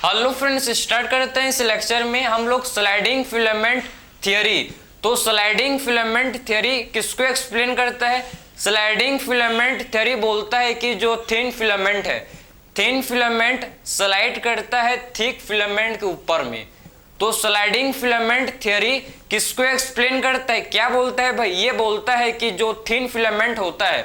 Hello friends, start करते हैं। इस लेक्चर में हम लोग स्लाइडिंग फिलामेंट थ्योरी। तो स्लाइडिंग फिलामेंट थ्योरी किसको एक्सप्लेन करता है? स्लाइडिंग फिलामेंट थ्योरी बोलता है कि जो थिन फिलामेंट है, थिन फिलामेंट स्लाइड करता है थिक फिलामेंट के ऊपर में। तो स्लाइडिंग फिलामेंट थ्योरी किसको एक्सप्लेन करता है? क्या बोलता है भाई? ये बोलता है कि जो थिन फिलामेंट होता है,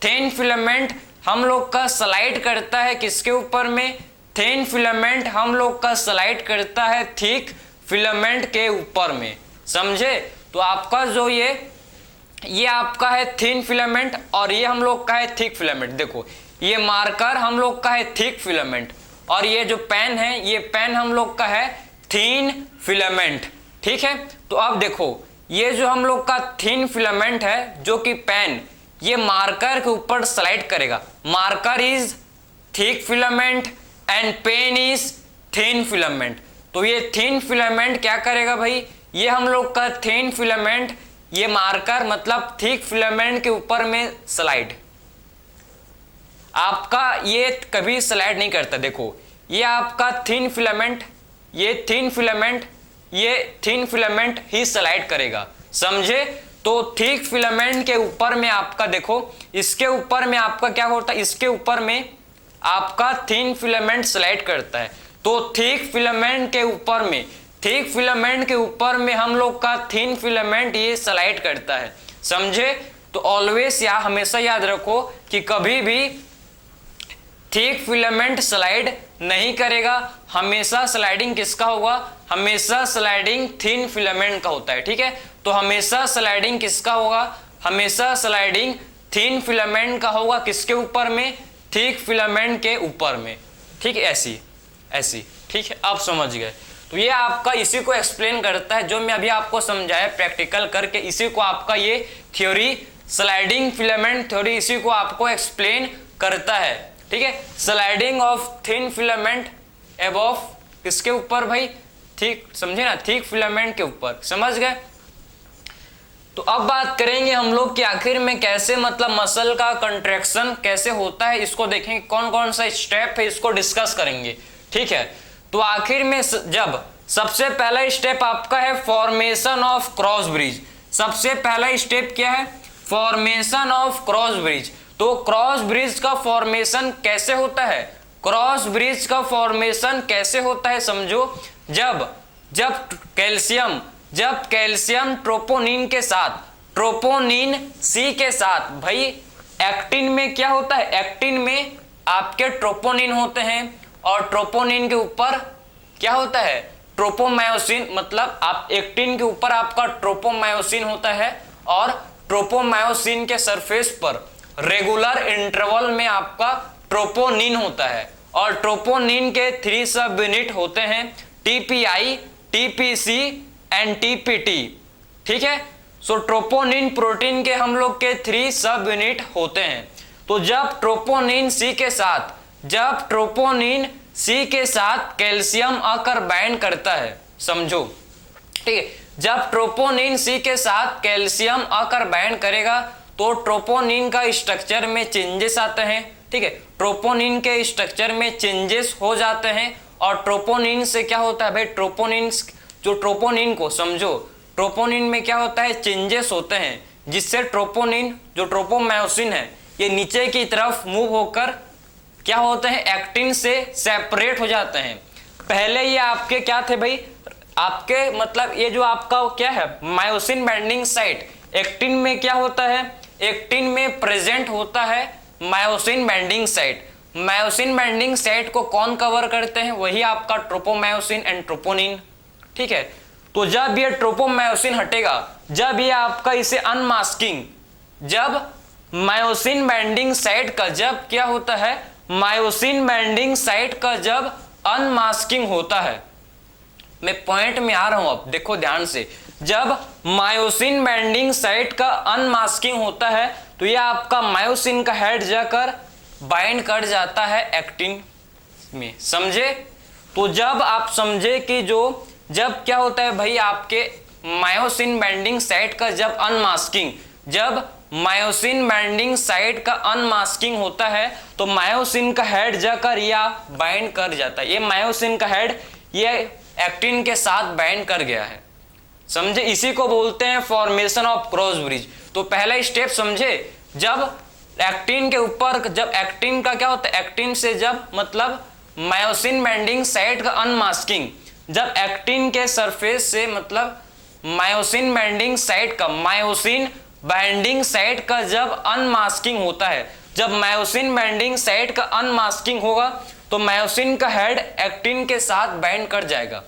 थिन फिलामेंट हम लोग का स्लाइड करता है किसके ऊपर में? थिन फिलामेंट हम लोग का स्लाइड करता है थिक फिलामेंट के ऊपर में। समझे? तो आपका जो ये आपका है थिन फिलामेंट और ये हम लोग का है थिक फिलामेंट। देखो, ये मार्कर हम लोग का है थिक फिलामेंट और ये जो पेन है, ये पेन हम लोग का है थिन फिलामेंट। ठीक है, तो अब देखो, ये जो हम लोग का थिन फिलामेंट है जो कि पेन, ये मार्कर के ऊपर स्लाइड करेगा। Marker is thick filament and pen is thin filament. तो ये थिन फिलामेंट क्या करेगा भाई? ये हम लोग का थिन फिलामेंट, ये मार्कर मतलब थिक फिलामेंट के ऊपर में स्लाइड, आपका ये कभी स्लाइड नहीं करता। देखो, ये आपका थिन फिलामेंट, ये थिन फिलामेंट, ये थिन फिलामेंट ही स्लाइड करेगा। समझे? तो थिक फिलामेंट के ऊपर में आपका देखो, इसके ऊपर में आपका क्या होता है? इसके ऊपर में आपका थिन फिलामेंट स्लाइड करता है। तो थिक फिलामेंट के ऊपर में, थिक फिलामेंट के ऊपर में हम लोग का थिन फिलामेंट ये स्लाइड करता है। समझे? तो ऑलवेज या हमेशा याद रखो कि कभी भी थिक फिलामेंट स्लाइड नहीं करेगा। हमेशा स्लाइडिंग किसका होगा? हमेशा स्लाइडिंग थिन फिलामेंट का होता है। ठीक है, तो हमेशा स्लाइडिंग किसका होगा? हमेशा स्लाइडिंग थिन फिलामेंट का होगा। किसके ऊपर में? थिक फिलामेंट के ऊपर में। ठीक है, ऐसी ऐसी। ठीक है, आप समझ गए। तो ये आपका इसी को एक्सप्लेन करता है जो मैं अभी आपको समझाया प्रैक्टिकल करके। इसी को आपका ये थ्योरी, स्लाइडिंग फिलामेंट थ्योरी, इसी को आपको एक्सप्लेन करता है। ठीक है, sliding of thin filament above किसके ऊपर भाई? थिक, समझे ना? थिक फिलामेंट के ऊपर। समझ गए? तो अब बात करेंगे हम लोग कि आखिर में कैसे मतलब मसल का कंट्रैक्शन कैसे होता है। इसको देखेंगे कौन कौन सा स्टेप है, इसको डिस्कस करेंगे। ठीक है, तो आखिर में जब सबसे पहला स्टेप आपका है फॉर्मेशन ऑफ क्रॉस ब्रिज। सबसे पहला स्टेप क्या है? Formation of cross bridge. तो क्रॉस ब्रिज का फॉर्मेशन कैसे होता है? क्रॉस ब्रिज का फॉर्मेशन कैसे होता है समझो। जब कैल्शियम ट्रोपोनिन के साथ, ट्रोपोनिन सी के साथ भाई एक्टिन में क्या होता है? एक्टिन में आपके ट्रोपोनिन होते हैं और ट्रोपोनिन के ऊपर क्या होता है? ट्रोपोमायोसिन। मतलब आप एक्टिन के ऊपर आपका ट्रोपोमायोसिन होता है और ट्रोपोमायोसिन के सरफेस पर रेगुलर इंटरवल में आपका ट्रोपोनिन होता है और ट्रोपोनिन के 3 सब यूनिट होते हैं, टीपीआई, टीपीसी एंड टीपीटी। ठीक है, सो ट्रोपोनिन प्रोटीन के हम लोग के 3 सब यूनिट होते हैं। तो जब ट्रोपोनिन सी के साथ कैल्शियम आकर बाइंड करता है, समझो। ठीक है, जब ट्रोपोनिन सी के साथ कैल्शियम आकर बाइंड करेगा तो ट्रोपोनिन का स्ट्रक्चर में चेंजेस आते हैं। ठीक है, ट्रोपोनिन के स्ट्रक्चर में चेंजेस हो जाते हैं और ट्रोपोनिन से क्या होता है भाई? ट्रोपोनिन को समझो, ट्रोपोनिन में क्या होता है? चेंजेस होते हैं जिससे ट्रोपोनिन जो ट्रोपोमायोसिन है ये नीचे की तरफ मूव होकर क्या होते हैं? एक्टिन से सेपरेट हो जाते हैं। पहले ये आपके क्या थे भाई? आपके मतलब ये जो आपका क्या है? Myosin binding site. एक्टिन में क्या होता है? एक्टिन में प्रेजेंट होता है myosin binding site. Myosin binding site को कौन कवर करते हैं? वही आपका ट्रोपोमायोसिन एंड ट्रोपोनिन। ठीक है, तो जब ये ट्रोपोमायोसिन हटेगा, जब ये आपका इसे अनमास्किंग, जब मायोसिन बाइंडिंग साइट का जब क्या होता है? मायोसिन बाइंडिंग साइट का जब अनमास्किंग होता है, मैं पॉइंट में आ रहा हूं, अब देखो ध्यान से। जब मायोसिन बाइंडिंग साइट का अनमास्किंग होता है तो ये आपका मायोसिन का हेड जाकर बाइंड कर जाता है एक्टिन में। समझे? तो जब आप समझे कि जब क्या होता है भाई? आपके मायोसिन बाइंडिंग साइट का जब अनमास्किंग, जब मायोसिन बाइंडिंग साइट का अनमास्किंग होता है तो मायोसिन का हेड जाकर या बाइंड कर जाता है। ये मायोसिन का हेड ये एक्टिन के साथ बाइंड कर गया है, समझे। इसी को बोलते हैं फॉर्मेशन ऑफ क्रॉस ब्रिज। तो पहला स्टेप समझे, जब एक्टिन के ऊपर, जब एक्टिन का क्या होता है, एक्टिन से जब मतलब मायोसिन बाइंडिंग साइट का अनमास्किंग, जब एक्टिन के सरफेस से मतलब मायोसिन बाइंडिंग साइट का, मायोसिन बाइंडिंग साइट का जब अनमास्किंग होता है, जब मायोसिन बाइंडिंग साइट का अनमास्किंग होगा तो मायोसिन का हेड एक्टिन के साथ बाइंड कर जाएगा।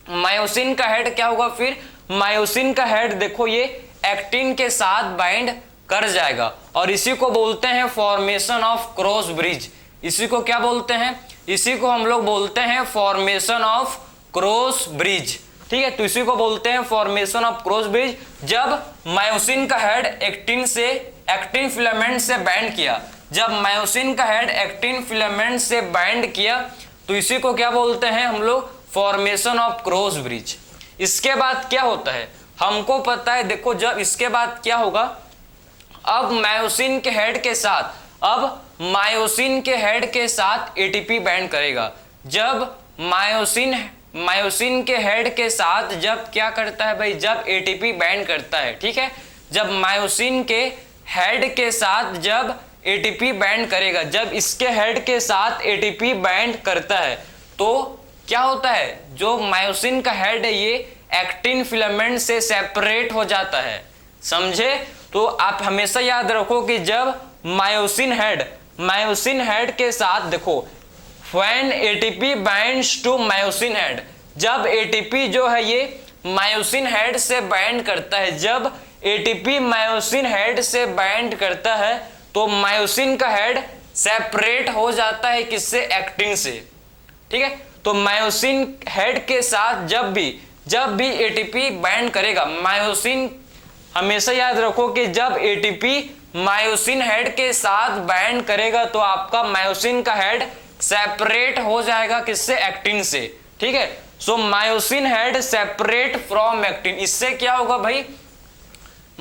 मायोसिन का हेड क्या होगा फिर, मायोसिन का हेड देखो ये एक्टिन के साथ बाइंड कर जाएगा और इसी को बोलते हैं फॉर्मेशन ऑफ क्रॉस ब्रिज। इसी को क्या बोलते हैं, इसी को हम लोग बोलते हैं फॉर्मेशन ऑफ क्रॉस ब्रिज, ठीक है। तो इसी को बोलते हैं फॉर्मेशन ऑफ क्रॉस ब्रिज। जब मायोसिन का हेड एक्टिन से, एक्टिन फिलामेंट से बाइंड किया, जब मायोसिन का हेड एक्टिन फिलामेंट से बाइंड किया तो इसी को क्या बोलते हैं हम लोग, फॉर्मेशन ऑफ क्रॉस ब्रिज। इसके बाद क्या होता है हमको पता है, देखो जब इसके बाद क्या होगा, अब मायोसिन के हेड के साथ, अब मायोसिन के हेड के साथ एटीपी बाइंड करेगा। जब मायोसिन के हेड के साथ जब क्या करता है भाई, जब एटीपी बाइंड करता है, ठीक है। जब मायोसिन के हेड के साथ जब एटीपी बाइंड करेगा, जब इसके हेड के साथ एटीपी बाइंड करता है तो क्या होता है, जो मायोसिन का हेड है ये एक्टिन फिलामेंट से सेपरेट हो जाता है, समझे। तो आप हमेशा याद रखो कि जब मायोसिन हेड के साथ देखो, when ATP binds to myosin head, जब एटीपी जो है ये मायोसिन हेड से बाइंड करता है, जब एटीपी मायोसिन हेड से बाइंड करता है तो मायोसिन का हेड सेपरेट हो जाता है किससे, एक्टिन से, ठीक है। तो मायोसिन हेड के साथ जब भी एटीपी बाइंड करेगा, मायोसिन, हमेशा याद रखो कि जब एटीपी मायोसिन हेड के साथ बाइंड करेगा तो आपका मायोसिन का हेड सेपरेट हो जाएगा किससे, एक्टिन से, ठीक है। So myosin head separate from actin, इससे क्या होगा भाई,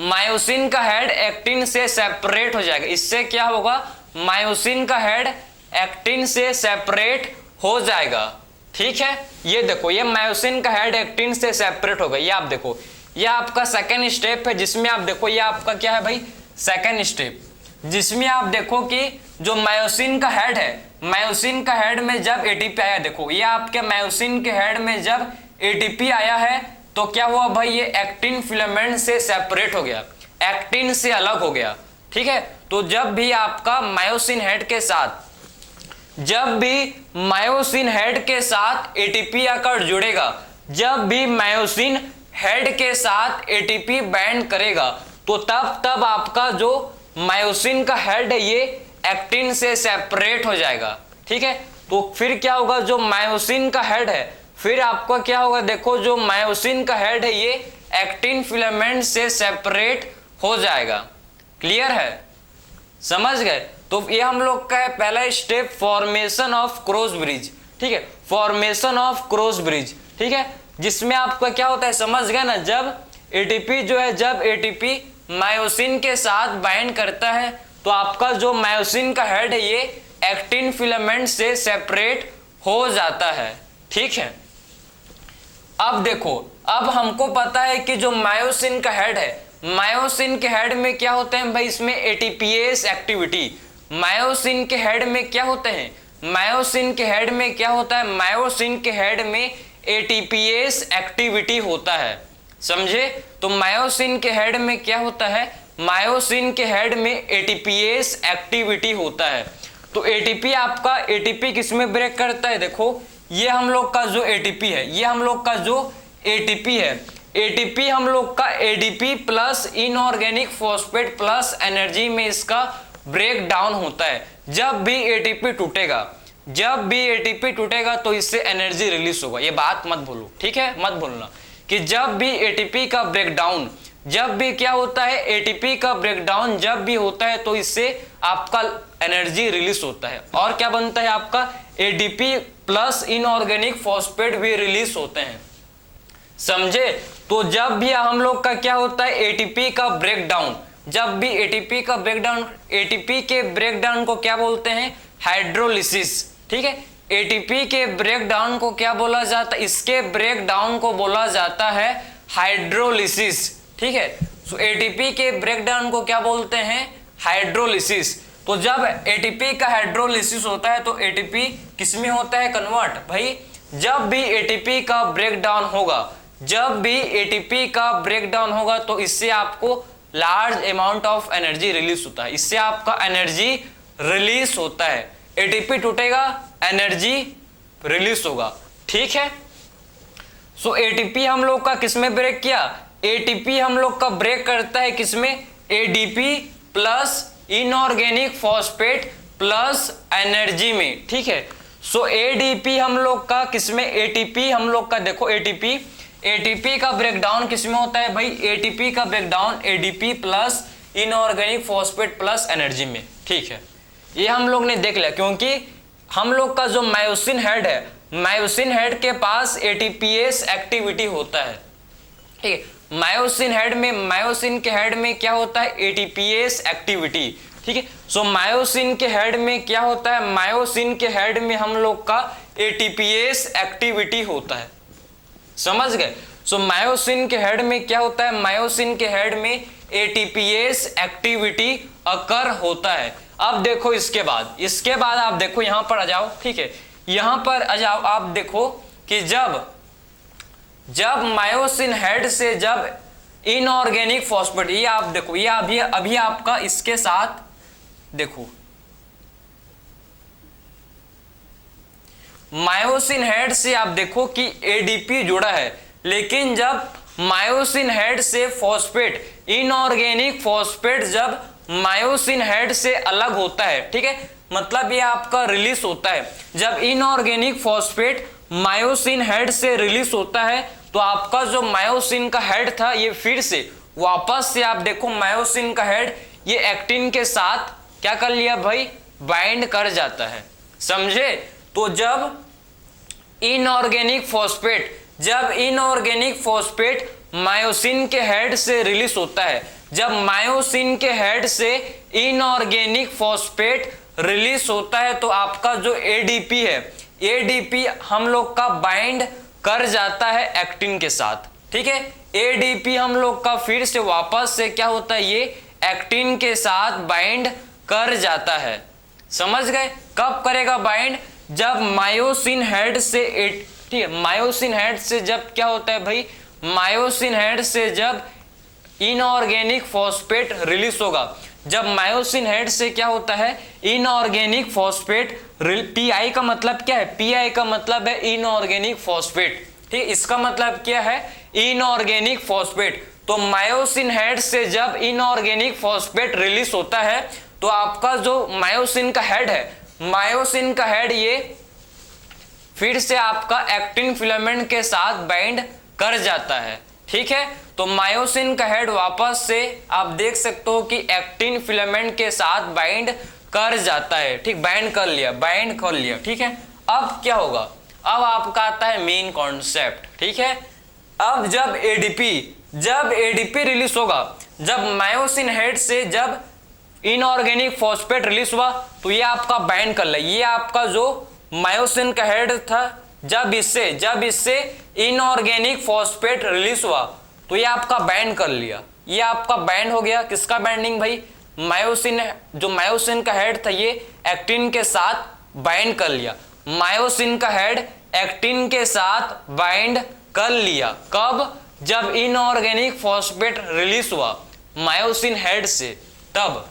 मायोसिन का हेड एक्टिन से सेपरेट हो जाएगा। इससे क्या होगा, मायोसिन का हेड एक्टिन से सेपरेट हो जाएगा, ठीक है। ये देखो ये मायोसिन का हेड एक्टिन से सेपरेट हो गया। ये आप देखो, ये आपका सेकेंड स्टेप है जिसमें आप देखो, ये आपका क्या है भाई, सेकेंड स्टेप, जिसमें आप देखो कि जो मायोसिन का हेड है, मायोसिन का हेड में जब एटीपी आया, देखो ये आपके मायोसिन के हेड में जब एटीपी आया है तो क्या हुआ भाई, ये एक्टिन फिलामेंट से सेपरेट हो गया, एक्टिन से अलग हो गया, ठीक है। तो जब भी आपका मायोसिन हेड के साथ, जब भी मायोसिन हेड के साथ एटीपी आकर जुड़ेगा, जब भी मायोसिन हेड के साथ एटीपी बाइंड करेगा तो तब आपका जो मायोसिन का हेड है ये एक्टिन से सेपरेट हो जाएगा, ठीक है। तो फिर क्या होगा, जो मायोसिन का हेड है, फिर आपका क्या होगा, देखो जो मायोसिन का हेड है ये एक्टिन फिलामेंट से सेपरेट हो जाएगा। क्लियर है, समझ गए। तो ये हम लोग का है पहला step, formation of cross bridge, ठीक है, फॉर्मेशन ऑफ क्रॉस ब्रिज, ठीक है, जिसमें आपका क्या होता है समझ गए ना, जब एटीपी जो है, जब एटीपी मायोसिन के साथ बाइंड करता है तो आपका जो मायोसिन का हेड है ये एक्टिन फिलामेंट से सेपरेट हो जाता है, ठीक है। अब देखो, अब हमको पता है कि जो मायोसिन का हेड है, मायोसिन के हेड में क्या होते हैं भाई, इसमें एटीपीएस एक्टिविटी, मायोसिन के हेड में क्या होते हैं, मायोसिन के हेड में क्या होता है, मायोसिन के हेड में एटीपीएस एक्टिविटी होता है, समझे। तो मायोसिन के हेड में क्या होता है, मायोसिन के हेड में एटीपीएस एक्टिविटी होता है। तो एटीपी आपका, एटीपी किसमें ब्रेक करता है, देखो ये हम लोग का जो एटीपी है, ये हम लोग का जो एटीपी है, एटीपी हम लोग का ADP plus inorganic phosphate plus energy में इसका ब्रेक डाउन होता है। जब भी एटीपी टूटेगा, जब भी एटीपी टूटेगा तो इससे एनर्जी रिलीज होगा, ये बात मत भूलो, ठीक है, मत भूलना कि जब भी एटीपी का ब्रेकडाउन, जब भी क्या होता है, एटीपी का ब्रेकडाउन जब भी होता है तो इससे आपका एनर्जी रिलीज होता है और क्या बनता है आपका, एडीपी प्लस इनऑर्गेनिक फॉस्फेट भी रिलीज होते हैं, समझे। तो जब भी हम लोग का क्या होता है, एटीपी का ब्रेकडाउन, जब भी एटीपी का ब्रेकडाउन, एटीपी के ब्रेकडाउन को क्या बोलते हैं, हाइड्रोलिसिस। ठीक है, एटीपी के ब्रेकडाउन को क्या बोला जाता है, इसके ब्रेकडाउन को बोला जाता है हाइड्रोलिसिस। ठीक है, सो एटीपी के ब्रेकडाउन को क्या बोलते हैं, हाइड्रोलिसिस। तो जब एटीपी का हाइड्रोलिसिस होता है तो एटीपी किसमें होता है, कन्वर्ट। भाई जब भी एटीपी का ब्रेकडाउन होगा, जब भी एटीपी का ब्रेकडाउन होगा तो इससे आपको large amount of energy release होता है, इससे आपका एनर्जी रिलीज होता है। एटीपी टूटेगा, एनर्जी रिलीज होगा। ठीक है, सो एटीपी हम लोग का किसमें ब्रेक किया, एटीपी हम लोग का ब्रेक करता है किसमें, ADP plus inorganic phosphate plus energy में। ठीक है, सो एडीपी हम लोग का किसमें, एटीपी हम लोग का देखो, एटीपी का ब्रेकडाउन किसमें होता है भाई, एटीपी का breakdown ADP plus inorganic phosphate plus energy में। ठीक है, ये हम लोग ने देख लिया, क्योंकि हम लोग का जो मायोसिन हेड है, मायोसिन हेड के पास एटीपीएस एक्टिविटी होता है। ठीक है, मायोसिन हेड में, मायोसिन के हेड में क्या होता है, एटीपीएस एक्टिविटी। ठीक है, सो मायोसिन के हेड में क्या होता है, मायोसिन के हेड में हम लोग का एटीपीएस एक्टिविटी होता है। समझ गए, सो मायोसिन के हेड में क्या होता है, मायोसिन के हेड में एटीपीएस एक्टिविटी अकर होता है। अब देखो इसके बाद आप देखो, यहां पर आ जाओ। ठीक है, यहां पर आ जाओ, आप देखो कि जब मायोसिन हेड से जब इनऑर्गेनिक फॉस्फेट, ये आप देखो, ये अभी आपका इसके साथ देखो, मायोसिन हेड से आप देखो कि एडीपी जुड़ा है, लेकिन जब मायोसिन हेड से फॉस्फेट, इनऑर्गेनिक फॉस्फेट जब मायोसिन हेड से अलग होता है, ठीक है, मतलब ये आपका रिलीज होता है। जब इनऑर्गेनिक फॉस्फेट मायोसिन हेड से रिलीज होता है तो आपका जो मायोसिन का हेड था ये फिर से वापस से आप देखो, मायोसिन का हेड ये एक्टिन के साथ क्या कर लिया भाई, बाइंड कर जाता है। समझे, तो जब इनऑर्गेनिक फॉस्फेट मायोसिन के हेड से रिलीज होता है, जब मायोसिन के हेड से इनऑर्गेनिक फॉस्फेट रिलीज होता है तो आपका जो एडीपी है, एडीपी हम लोग का बाइंड कर जाता है एक्टिन के साथ। ठीक है, एडीपी हम लोग का फिर से वापस से क्या होता है, ये एक्टिन के साथ बाइंड कर जाता है। समझ गए, कब करेगा बाइंड, जब मायोसिन हेड से, ठीक है, मायोसिन हेड से जब क्या होता है भाई, मायोसिन हेड से जब इनऑर्गेनिक फॉस्फेट रिलीज होगा, जब मायोसिन हेड से क्या होता है, इनऑर्गेनिक फॉस्फेट, पीआई का मतलब क्या है, पीआई का मतलब है इनऑर्गेनिक फॉस्फेट। ठीक, इसका मतलब क्या है, इनऑर्गेनिक फॉस्फेट। तो मायोसिन हेड से जब इनऑर्गेनिक फॉस्फेट रिलीज होता है तो आपका जो मायोसिन का हेड है, मायोसिन का हेड ये फिर से आपका एक्टिन फिलामेंट के साथ बाइंड कर जाता है। ठीक है, तो मायोसिन का हेड वापस से आप देख सकते हो कि एक्टिन फिलामेंट के साथ बाइंड कर जाता है। ठीक, बाइंड कर लिया। ठीक है, अब क्या होगा, अब आपका आता है मेन कॉन्सेप्ट। ठीक है, अब जब एडीपी रिलीज होगा, जब मायोसिन हेड से जब इनऑर्गेनिक फॉस्फेट रिलीज हुआ तो ये आपका बाइंड कर लिया, ये आपका जो मायोसिन का हेड था, जब इससे इनऑर्गेनिक फॉस्फेट रिलीज हुआ तो ये आपका बाइंड कर लिया, ये आपका बाइंड हो गया। किसका बाइंडिंग भाई, मायोसिन, जो मायोसिन का हेड था ये एक्टिन के साथ बाइंड कर लिया, मायोसिन का हेड एक्टिन के साथ बाइंड कर लिया। कब, जब इनऑर्गेनिक फॉस्फेट रिलीज हुआ मायोसिन हेड से तब,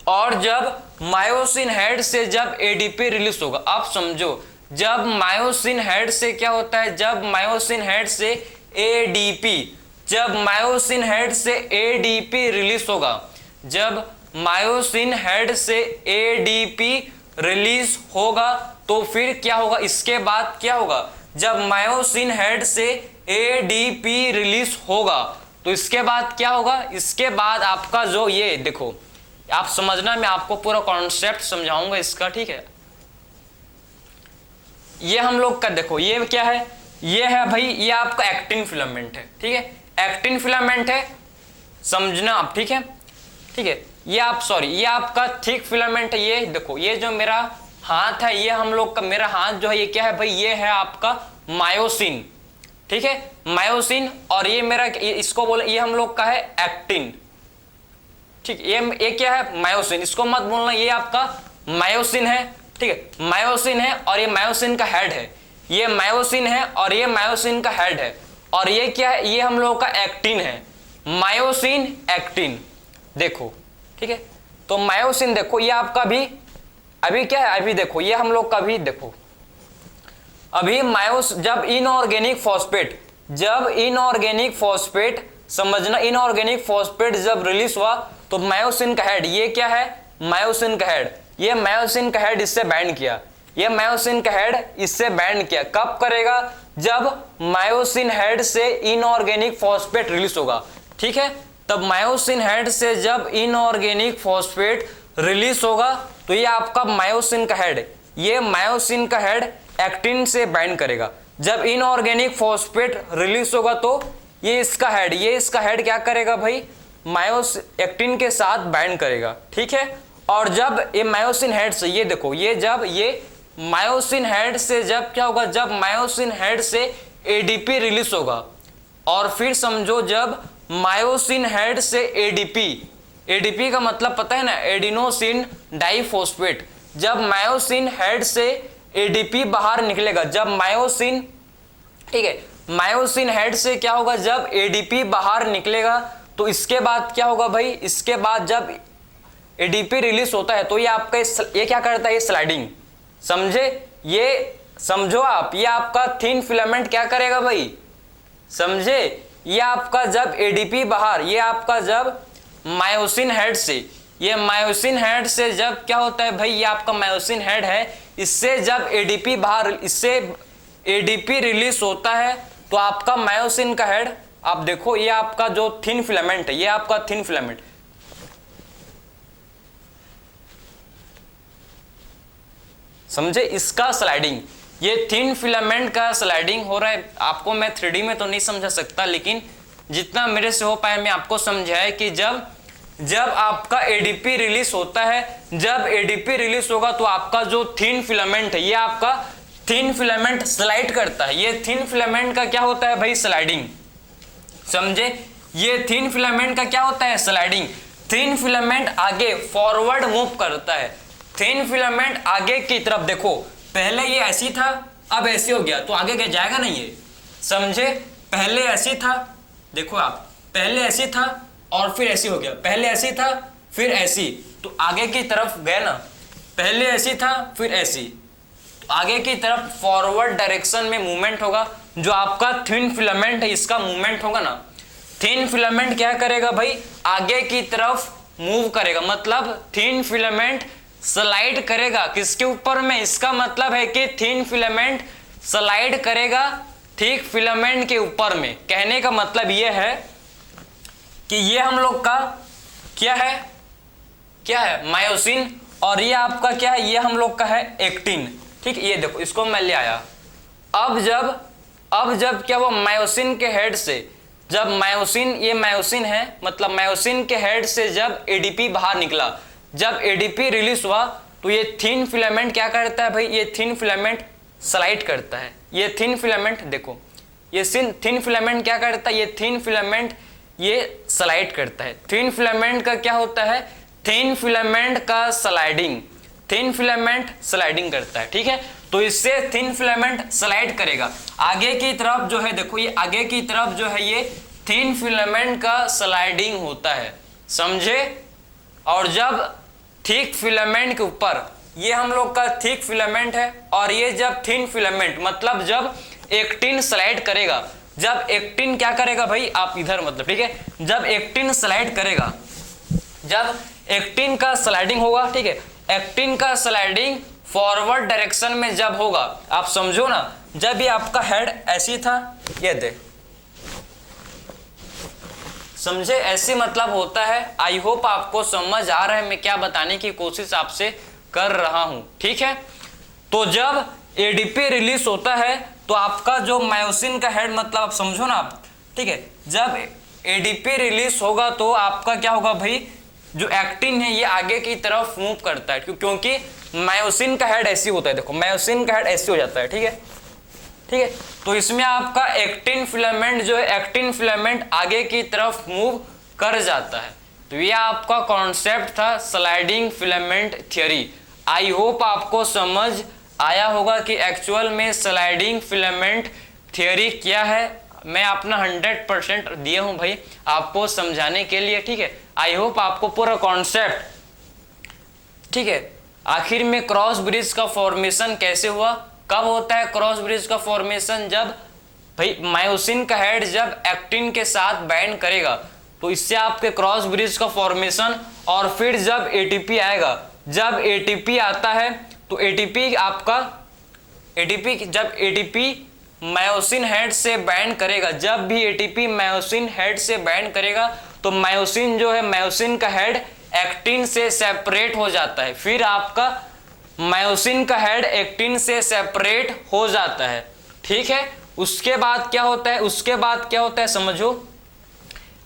और जब मायोसिन हेड से जब एडीपी रिलीज होगा। अब समझो, जब मायोसिन हेड से क्या होता है, जब मायोसिन हेड से एडीपी, जब मायोसिन हेड से एडीपी रिलीज होगा, जब मायोसिन हेड से एडीपी रिलीज होगा तो फिर क्या होगा, इसके बाद क्या होगा, जब मायोसिन हेड से एडीपी रिलीज होगा तो इसके बाद क्या होगा, इसके बाद आपका जो ये देखो, आप समझना, मैं आपको पूरा कॉन्सेप्ट समझाऊंगा इसका। ठीक है, ये हम लोग का देखो, ये क्या है, ये है भाई, ये आपका एक्टिन फिलामेंट है। ठीक है, एक्टिन फिलामेंट है, समझना आप। ठीक है, ठीक है। ये आपका थिक फिलामेंट है। ये देखो, ये जो मेरा हाथ है, ये हम लोग का, मेरा हाथ जो है ये क्या है भाई, ये है आपका मायोसिन, ठीक है, मायोसिन। और ये मेरा, इसको बोले, ये हम लोग का है एक्टिन, ठीक। ये क्या है, मायोसिन। इसको मत बोलना, ये आपका मायोसिन है, ठीक है, मायोसिन है। और ये मायोसिन का हेड है, ये मायोसिन है और ये मायोसिन का हेड है। और ये क्या है, ये हम लोग का एक्टिन है, मायोसिन एक्टिन, देखो, ठीक है। तो मायोसिन देखो, ये आपका भी अभी क्या है, अभी देखो, ये हम लोग का भी देखो, अभी मायोस, जब इनऑर्गेनिक फॉस्फेट, समझना, इनऑर्गेनिक फॉस्फेट जब रिलीज हुआ तो मायोसिन का हेड, ये क्या है, मायोसिन का हेड, ये मायोसिन का हेड इससे बाइंड किया, ये मायोसिन का हेड इससे बाइंड किया। कब करेगा, जब मायोसिन हेड से इनऑर्गेनिक फॉस्फेट रिलीज होगा, ठीक है। तब मायोसिन हेड से जब इनऑर्गेनिक फॉस्फेट रिलीज होगा तो ये आपका मायोसिन का हेड, ये मायोसिन का हेड एक्टिन से बाइंड करेगा। जब इनऑर्गेनिक फॉस्फेट रिलीज होगा तो ये इसका हेड क्या करेगा भाई, एक्टिन के साथ बाइंड करेगा, ठीक है। और जब ये मायोसिन हेड से, ये देखो, ये जब ये मायोसिन हेड से जब क्या होगा, जब मायोसिन हेड से एडीपी रिलीज होगा, और फिर समझो जब मायोसिन हेड से एडीपी का मतलब पता है ना, एडिनोसिन डाइफॉस्फेट, जब मायोसिन हेड से एडीपी बाहर निकलेगा, जब मायोसिन, ठीक है, मायोसिन हेड से क्या होगा, जब एडीपी बाहर निकलेगा तो इसके बाद क्या होगा भाई, इसके बाद जब एडीपी रिलीज होता है तो ये आपका ये क्या करता है, ये स्लाइडिंग, समझे, ये समझो आप, ये आपका थिन फिलामेंट क्या करेगा भाई, समझे। ये आपका जब एडीपी बाहर, ये आपका जब मायोसिन हेड से, ये मायोसिन हेड से जब क्या होता है भाई, ये आपका मायोसिन हेड है, इससे जब एडीपी बाहर, इससे एडीपी रिलीज होता है तो आपका मायोसिन का हेड, आप देखो, ये आपका जो थिन फिलामेंट है, ये आपका थिन फिलामेंट, समझे, इसका स्लाइडिंग, ये थिन फिलामेंट का स्लाइडिंग हो रहा है। आपको मैं 3D में तो नहीं समझा सकता, लेकिन जितना मेरे से हो पाया मैं आपको समझाया कि जब आपका एडीपी रिलीज होता है, जब एडीपी रिलीज होगा तो आपका जो थिन फिलामेंट है, ये आपका थिन फिलामेंट स्लाइड करता है। ये थिन फिलामेंट का क्या होता है भाई, स्लाइडिंग, समझे। ये थिन फिलामेंट का क्या होता है, स्लाइडिंग। थिन फिलामेंट आगे फॉरवर्ड मूव करता है, थिन फिलामेंट आगे की तरफ, देखो पहले ये ऐसी था, अब ऐसी हो गया तो आगे क्या जाएगा नहीं, ये समझे। पहले ऐसी था, देखो आप, पहले ऐसी था और फिर ऐसी हो गया, पहले ऐसी था फिर ऐसी, तो आगे की तरफ गया ना, पहले ऐसी था फिर ऐसी, तो आगे की तरफ फॉरवर्ड डायरेक्शन में मूवमेंट होगा। जो आपका थिन फिलामेंट है इसका मूवमेंट होगा ना, थिन फिलामेंट क्या करेगा भाई, आगे की तरफ मूव करेगा, मतलब थिन फिलामेंट स्लाइड करेगा किसके ऊपर में, इसका मतलब है कि थिन फिलामेंट स्लाइड करेगा थिक फिलामेंट के ऊपर में। कहने का मतलब यह है कि ये हम लोग का क्या है मायोसिन, और ये आपका क्या है, ये हम लोग का है एक्टिन, ठीक। ये देखो, इसको मैं ले आया। अब जब क्या वो मायोसिन के हेड से, जब मायोसिन, ये मायोसिन है, मतलब मायोसिन के हेड से जब एडीपी बाहर निकला, जब एडीपी रिलीज हुआ तो ये थिन फिलामेंट क्या करता है भाई, ये थिन फिलामेंट स्लाइड करता है। ये थिन फिलामेंट देखो, ये थिन फिलामेंट क्या करता है, ये थिन फिलामेंट ये स्लाइड करता है। थिन फिलामेंट का क्या होता है, थिन फिलामेंट का स्लाइडिंग, थिन फिलामेंट स्लाइडिंग करता है, ठीक है। तो इससे थिन फिलामेंट स्लाइड करेगा आगे की तरफ, जो है देखो, ये आगे की तरफ जो है ये थिन फिलामेंट का स्लाइडिंग होता है, समझे। और जब थिक फिलामेंट के ऊपर, ये हम लोग का थिक फिलामेंट है, और ये जब थिन फिलामेंट, मतलब जब एक्टिन स्लाइड करेगा, जब एक्टिन क्या करेगा भाई, आप इधर मतलब, ठीक है, जब एक्टिन स्लाइड करेगा, जब एक्टिन का स्लाइडिंग होगा, ठीक है, एक्टिन का स्लाइडिंग फॉरवर्ड डायरेक्शन में जब होगा, आप समझो ना, जब ये आपका हेड ऐसी था, ये दे, समझे, ऐसे मतलब होता है। आई होप आपको समझ आ रहा है मैं क्या बताने की कोशिश आपसे कर रहा हूं, ठीक है। तो जब एडीपी रिलीज होता है तो आपका जो मायोसिन का हेड, मतलब आप समझो ना आप, ठीक है, जब एडीपी रिलीज होगा तो आपका क्या होगा भाई, जो एक्टिन है ये आगे की तरफ मूव करता है, क्योंकि मायोसिन का हेड ऐसी होता है, देखो मायोसिन का हेड ऐसे हो जाता है, ठीक है, ठीक है। तो इसमें आपका एक्टिन फिलामेंट जो है, एक्टिन फिलामेंट आगे की तरफ मूव कर जाता है। तो ये आपका कॉन्सेप्ट था sliding filament theory. I hope आपको समझ आया होगा कि एक्चुअल में स्लाइडिंग फिलामेंट थ्योरी क्या है। मैं अपना 100% दिया हूं भाई आपको समझाने के लिए, ठीक है। आई होप आपको पूरा कॉन्सेप्ट, ठीक है। आखिर में क्रॉस ब्रिज का फॉर्मेशन कैसे हुआ, कब होता है क्रॉस ब्रिज का फॉर्मेशन, जब भाई मायोसिन का हेड जब एक्टिन के साथ बाइंड करेगा तो इससे आपके क्रॉस ब्रिज का फॉर्मेशन। और फिर जब एटीपी आएगा, जब एटीपी आता है तो एटीपी आपका, एटीपी जब एटीपी मायोसिन हेड से बाइंड करेगा, जब भी एटीपी मायोसिन हेड से बाइंड करेगा तो मायोसिन जो है, मायोसिन का हेड एक्टिन से सेपरेट हो जाता है। फिर आपका मायोसिन का हेड एक्टिन से सेपरेट हो जाता है, ठीक है। उसके बाद क्या होता है, उसके बाद क्या होता है समझो।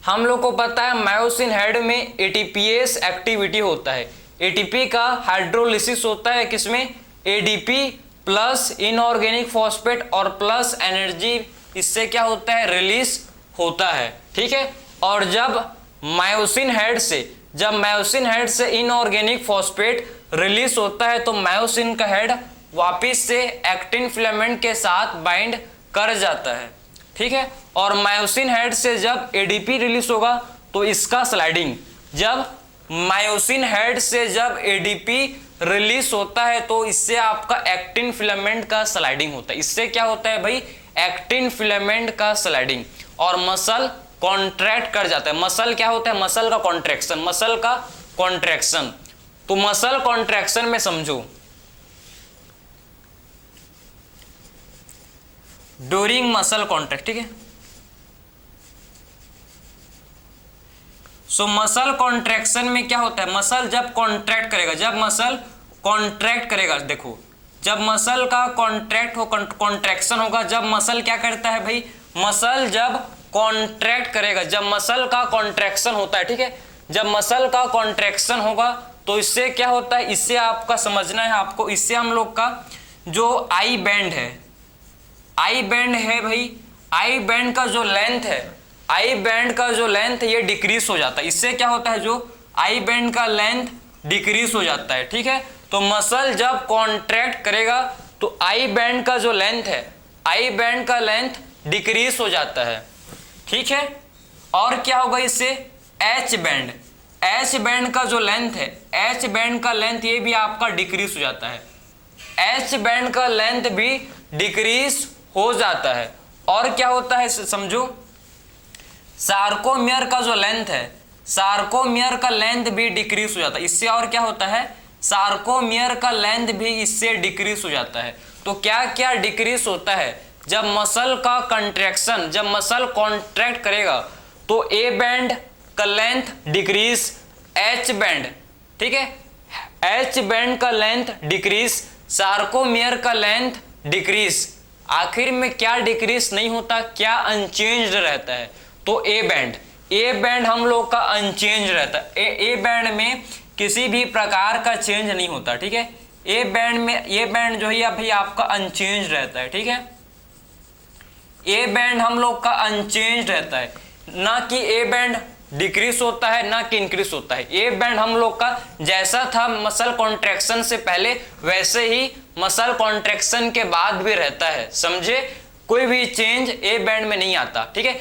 हम लोग को पता है मायोसिन हेड में एटीपीएस एक्टिविटी होता है। एटीपी का हाइड्रोलिसिस होता है किसमें, एडीपी प्लस इनऑर्गेनिक फॉस्फेट और प्लस एनर्जी, इससे क्या होता है रिलीज होता है, ठीक है। और जब मायोसिन हेड से, जब मायोसिन हेड से इनऑर्गेनिक फॉस्फेट रिलीज होता है तो मायोसिन का हेड वापिस से एक्टिन फिलामेंट के साथ बाइंड कर जाता है, ठीक है। और मायोसिन हेड से जब एडीपी रिलीज होगा तो इसका स्लाइडिंग, जब मायोसिन हेड से जब एडीपी रिलीज होता है तो इससे आपका एक्टिन फिलामेंट का स्लाइडिंग होता है। इससे क्या होता है भाई, एक्टिन फिलामेंट का स्लाइडिंग। और मसल कॉन्ट्रैक्ट कर जाता है। मसल क्या होता है, मसल का कॉन्ट्रैक्शन, मसल का कॉन्ट्रैक्शन। तो मसल कॉन्ट्रैक्शन में समझो, ड्यूरिंग मसल कॉन्ट्रैक्ट, ठीक है। सो मसल कॉन्ट्रैक्शन में क्या होता है, मसल जब कॉन्ट्रैक्ट करेगा, जब मसल कॉन्ट्रैक्ट करेगा, देखो जब मसल का कॉन्ट्रैक्ट हो, कॉन्ट्रैक्शन होगा, जब मसल क्या करता है भाई, मसल जब कॉन्ट्रैक्ट करेगा, जब मसल का कॉन्ट्रैक्शन होता है, ठीक है, जब मसल का कॉन्ट्रैक्शन होगा तो इससे क्या होता है, इससे आपका समझना है आपको, इससे हम लोग का जो आई बैंड है, आई बैंड है भाई, आई बैंड का जो लेंथ है, आई बैंड का जो लेंथ ये डिक्रीज हो जाता है। इससे क्या होता है, जो आई बैंड का लेंथ डिक्रीज हो जाता है, ठीक है। तो मसल जब कॉन्ट्रैक्ट करेगा तो आई बैंड का जो लेंथ है, आई बैंड का लेंथ डिक्रीज हो जाता है, ठीक है। और क्या होगा इससे, एच बैंड, एच बैंड का जो लेंथ है, एच बैंड का लेंथ ये भी आपका डिक्रीज हो जाता है, एच बैंड का लेंथ भी डिक्रीज हो जाता है। और क्या होता है समझो, सार्कोमियर का जो लेंथ है, सार्कोमियर का लेंथ भी डिक्रीज हो जाता है। इससे और क्या होता है, सार्कोमियर का लेंथ भी इससे डिक्रीज हो जाता है। तो क्या क्या डिक्रीज होता है, जब मसल का कंट्रैक्शन, जब मसल कॉन्ट्रैक्ट करेगा तो ए बैंड का लेंथ डिक्रीज, एच बैंड, ठीक है, एच बैंड का लेंथ डिक्रीज, सार्कोमियर का लेंथ डिक्रीज। आखिर में क्या डिक्रीज नहीं होता, क्या अनचेंज्ड रहता है, तो ए बैंड, ए बैंड हम लोग का अनचेंज रहता है। ए बैंड में किसी भी प्रकार का चेंज नहीं होता, ठीक है। ए बैंड में, ए बैंड जो है भाई आपका अनचेंज रहता है, ठीक है। ए बैंड हम लोग का अनचेंज रहता है, ना कि ए बैंड डिक्रीज होता है ना कि इंक्रीज होता है। ए बैंड हम लोग का जैसा था मसल कॉन्ट्रैक्शन से पहले वैसे ही मसल कॉन्ट्रैक्शन के बाद भी रहता है, समझे। कोई भी चेंज ए बैंड में नहीं आता, ठीक है,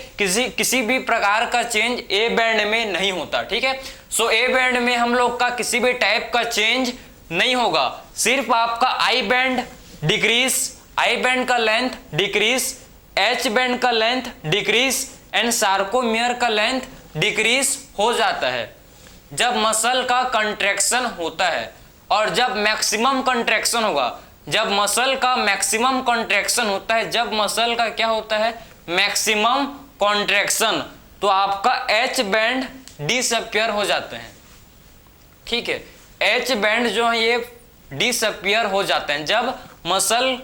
किसी भी प्रकार का चेंज ए बैंड में नहीं होता, ठीक है। सो ए बैंड में हम लोग का किसी भी टाइप का चेंज नहीं होगा, सिर्फ आपका I band decrease, I band का लेंथ डिक्रीज, एच बैंड का लेंथ डिक्रीज एंड सार्कोमियर का लेंथ डिक्रीज हो जाता है जब मसल का कंट्रैक्शन होता है। और जब मैक्सिमम कंट्रैक्शन होगा, जब मसल का मैक्सिमम कंट्रैक्शन होता है, जब मसल का क्या होता है मैक्सिमम कंट्रैक्शन, तो आपका एच बैंड डिसअपियर हो जाते हैं, ठीक है। एच बैंड जो है ये डिसअपियर हो जाते हैं जब मसल,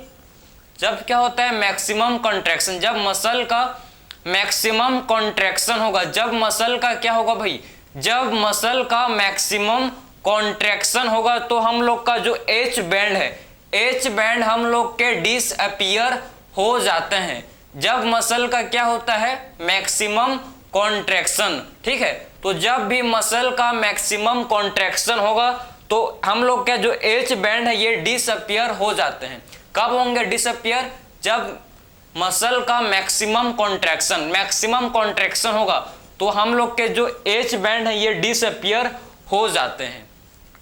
जब क्या होता है मैक्सिमम कंट्रैक्शन, जब मसल का मैक्सिमम कंट्रैक्शन होगा, जब मसल का क्या होगा भाई जब मसल का मैक्सिमम कॉन्ट्रैक्शन होगा तो हम लोग का जो एच बैंड है, एच बैंड हम लोग के डिसअपीयर हो जाते हैं जब मसल का क्या होता है, मैक्सिमम कॉन्ट्रैक्शन। ठीक है, तो जब भी मसल का मैक्सिमम कॉन्ट्रैक्शन होगा तो हम लोग का जो एच बैंड है ये डिसअपीयर हो जाते हैं। कब होंगे डिसअपीयर? जब मसल का मैक्सिमम कॉन्ट्रैक्शन होगा तो हम लोग के जो एच बैंड है ये डिसअपीयर हो जाते हैं।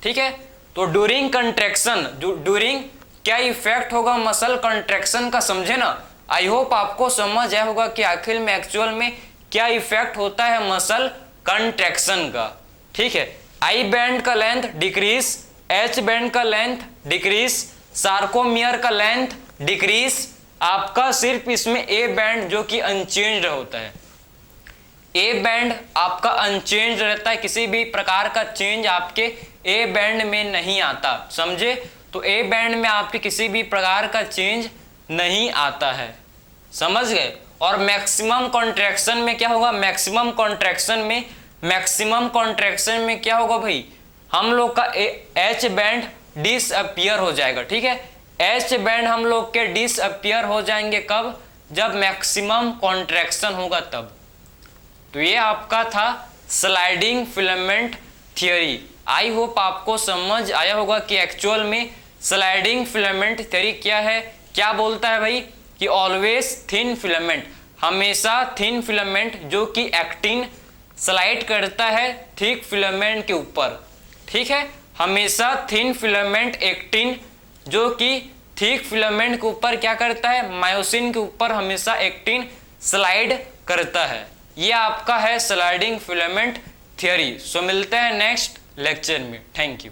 ठीक है, तो ड्यूरिंग कंट्रैक्शन, ड्यूरिंग क्या इफेक्ट होगा मसल कंट्रैक्शन का, समझे ना। आई होप आपको समझ आया होगा कि आखिर में एक्चुअल में क्या इफेक्ट होता है मसल कंट्रैक्शन का। ठीक है, आई बैंड का लेंथ डिक्रीज, एच बैंड का लेंथ डिक्रीज, सार्कोमियर का लेंथ डिक्रीज। आपका सिर्फ इसमें ए बैंड जो कि अनचेंज्ड होता है, ए बैंड आपका अनचेंज रहता है, किसी भी प्रकार का चेंज आपके ए बैंड में नहीं आता, समझे। तो ए बैंड में आपके किसी भी प्रकार का चेंज नहीं आता है, समझ गए। और मैक्सिमम कॉन्ट्रैक्शन में क्या होगा, मैक्सिमम कॉन्ट्रैक्शन में क्या होगा भाई, हम लोग का एच बैंड डिसअपीयर हो जाएगा। ठीक है, एच बैंड हम लोग के डिसअपीयर हो जाएंगे कब, जब मैक्सिमम कॉन्ट्रैक्शन होगा तब। तो ये आपका था sliding filament theory. I hope आपको समझ आया होगा कि एक्चुअल में स्लाइडिंग फिलामेंट थियरी क्या है। क्या बोलता है भाई कि ऑलवेज थिन फिलामेंट, हमेशा थिन फिलामेंट जो कि एक्टिन स्लाइड करता है थिक फिलामेंट के ऊपर। ठीक है, हमेशा थिन फिलामेंट एक्टिन जो कि थिक फिलामेंट के ऊपर क्या करता है, मायोसिन के ऊपर हमेशा एक्टिन स्लाइड करता है। ये आपका है स्लाइडिंग फिलामेंट थियरी। सो मिलते हैं नेक्स्ट लेक्चर में। Thank you.